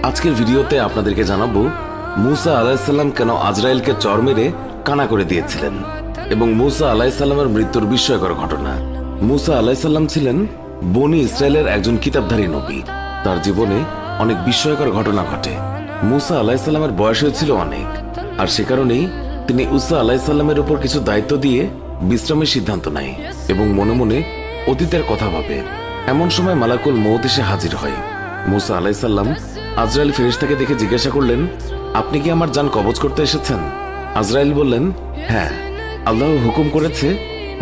আজকের ভিডিওতে আপনাদেরকে জানাবো মুসা আলাইহিসসালাম কেন আজরাইলকে চর মেরে কানা করে দিয়েছিলেন এবং মুসা আলাইহিসসালামের মৃত্যুর বিস্ময়কর ঘটনা। মুসা আলাইহিসসালাম ছিলেন বনি ইসরায়েলের একজন কিতাবধারী নবী। তার জীবনে অনেক বিস্ময়কর ঘটনা ঘটে। মুসা আলাইহিসসালামের বয়স হয়েছিল অনেক, আর সে কারণেই তিনি ঈসা আলাইহিসসালামের উপর কিছু দায়িত্ব দিয়ে বিশ্রামের সিদ্ধান্ত নেয় এবং মনে মনে অতীতের কথা ভাবে। এমন সময় মালাকুল মউত এসে হাজির হয়। মুসা আলাইহিসসালাম আজরাইল ফেরেশতাকে দেখে জিজ্ঞাসা করলেন, আপনি কি আমার জান কবজ করতে এসেছেন? আজরাইল বললেন, হ্যাঁ, আল্লাহ হুকুম করেছে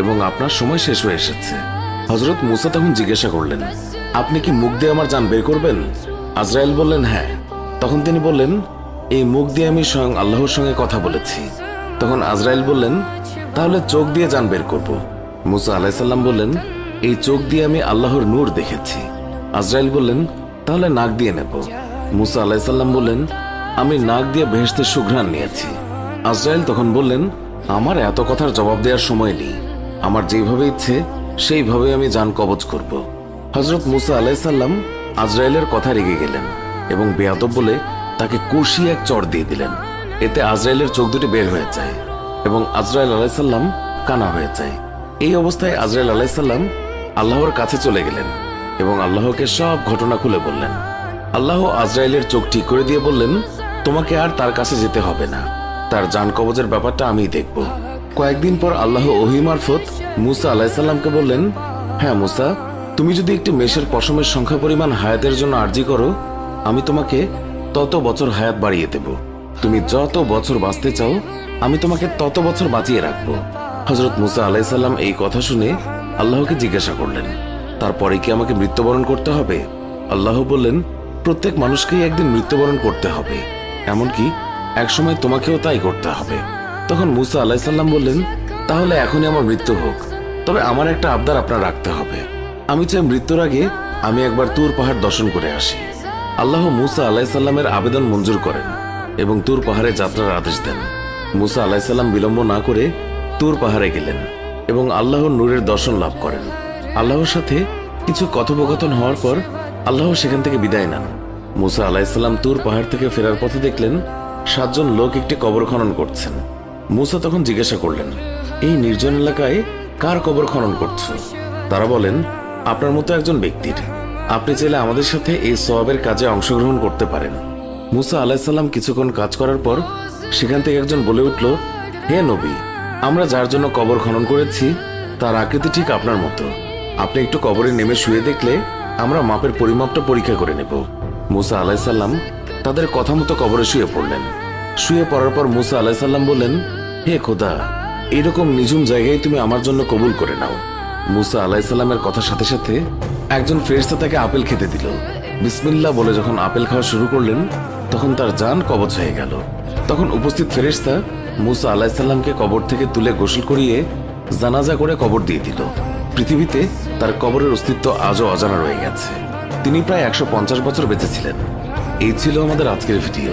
এবং আপনার সময় শেষ হয়ে এসেছে। হযরত মুসা তখন জিজ্ঞাসা করলেন, আপনি কি মুখ দিয়ে আমার জান বের করবেন? আজরাইল বললেন, হ্যাঁ। তখন তিনি বললেন, এই মুখ দিয়ে আমি স্বয়ং আল্লাহর সঙ্গে কথা বলেছি। তখন আজরাইল বললেন, তাহলে চোখ দিয়ে জান বের করব। মুসা আলাইহিসসালাম বললেন, এই চোখ দিয়ে আমি আল্লাহর নূর দেখেছি। আজরাইল বললেন, তাহলে নাক দিয়ে নেব। মুসা আলাইহিসসালাম বললেন, আমি নাক দিয়ে বেহেশতের সুঘ্রাণ নিয়েছি। আজরাইল তখন বললেন, আমার এত কথার জবাব দেওয়ার সময় নেই, আমার যেভাবে ইচ্ছে সেইভাবে আমি জান কবজ করব। হযরত মুসা আলাইহিসসালাম আজরাইলের কথা রেগে গেলেন এবং বেয়াদব বলে তাকে কষিয়ে এক চড় দিয়ে দিলেন। এতে আজরাইলের চোখ দুটি বের হয়ে যায় এবং আজরাইল আলাইহিসসালাম কানা হয়ে যায়। এই অবস্থায় আজরাইল আলাইহিসসালাম আল্লাহর কাছে চলে গেলেন এবং আল্লাহকে সব ঘটনা খুলে বললেন। আল্লাহ আজরাইলের চোখ ঠিক করে দিয়ে বললেন, তোমাকে আর তার কাছে যেতে হবে না, তার জান কবজের ব্যাপারটা আমিই দেখব। কয়েকদিন পর আল্লাহ ওহী মারফত মুসা আলাইহিসসালামকে বললেন, হ্যাঁ মুসা, তুমি যদি একটি মেষের পশমের সংখ্যা পরিমাণ হায়াতের জন্য আরজি করো, আমি তোমাকে তত বছর হায়াত বাড়িয়ে দেব। তুমি যত বছর বাঁচতে চাও, আমি তোমাকে তত বছর বাঁচিয়ে রাখবো। হযরত মুসা আলাইহিসসালাম এই কথা শুনে আল্লাহকে জিজ্ঞাসা করলেন, তারপরে কি আমাকে মৃত্যুবরণ করতে হবে? আল্লাহ বললেন, প্রত্যেক মানুষকেই একদিন মৃত্যুবরণ করতে হবে, এমনকি একসময় তোমাকেও তাই করতে হবে। তখন মুসা আলাইহিসসালাম বললেন, তাহলে এখনই আমার মৃত্যু হোক, তবে আমার একটা আবদার আপনার রাখতে হবে। আমি চাই মৃত্যুর আগে আমি একবার তুর পাহাড় দর্শন করে আসি। আল্লাহ মুসা আলাইহিসসালামের আবেদন মঞ্জুর করেন এবং তুর পাহাড়ে যাত্রার আদেশ দেন। মুসা আলাইহিসসালাম বিলম্ব না করে তুর পাহাড়ে গেলেন এবং আল্লাহর নূরের দর্শন লাভ করেন। আল্লাহর সাথে কিছু কথোপকথন হওয়ার পর আল্লাহ সেখান থেকে বিদায় নেন। মুসা আলাইহিসসালাম তুর পাহাড় থেকে ফেরার পথে দেখলেন 7 জন লোক একটি কবর খনন করছেন। মুসা তখন জিজ্ঞাসা করলেন, এই নির্জন এলাকায় কার কবর খনন করছো? তারা বলেন, আপনার মতো একজন ব্যক্তির। আপনি চাইলে আমাদের সাথে এই সওয়াবের কাজে অংশগ্রহণ করতে পারেন। মুসা আলাইহিসসালাম কিছুক্ষণ কাজ করার পর সেখান থেকে একজন বলে উঠল, হে নবী, আমরা যার জন্য কবর খনন করেছি তার আকৃতি ঠিক আপনার মতো। আপনি একটু কবরে নেমে শুয়ে দেখলে আমরা মাপের পরিমাপটা পরীক্ষা করে নেব। মুসা আলাইহিসসালাম তাদের কথা মতো কবরে শুয়ে পড়লেন। শুয়ে পড়ার পর মুসা আলাইহিসসালাম বললেন, হে খোদা, এরকম নিঝুম জায়গায় তুমি আমার জন্য কবুল করে নাও। মুসা আলাইহিসসালামের কথার সাথে সাথে একজন ফেরেশতা তাকে আপেল খেতে দিল। বিসমিল্লাহ বলে যখন আপেল খাওয়া শুরু করলেন, তখন তার জান কবজ হয়ে গেল। তখন উপস্থিত ফেরেশতা মুসা আলাইহিসসালামকে কবর থেকে তুলে গোসল করিয়ে জানাজা করে কবর দিয়ে দিল। পৃথিবীতে তার কবরের অস্তিত্ব আজও অজানা রয়ে গেছে। তিনি প্রায় 150 বছর বেঁচে ছিলেন। এই ছিল আমাদের আজকের ভিডিও।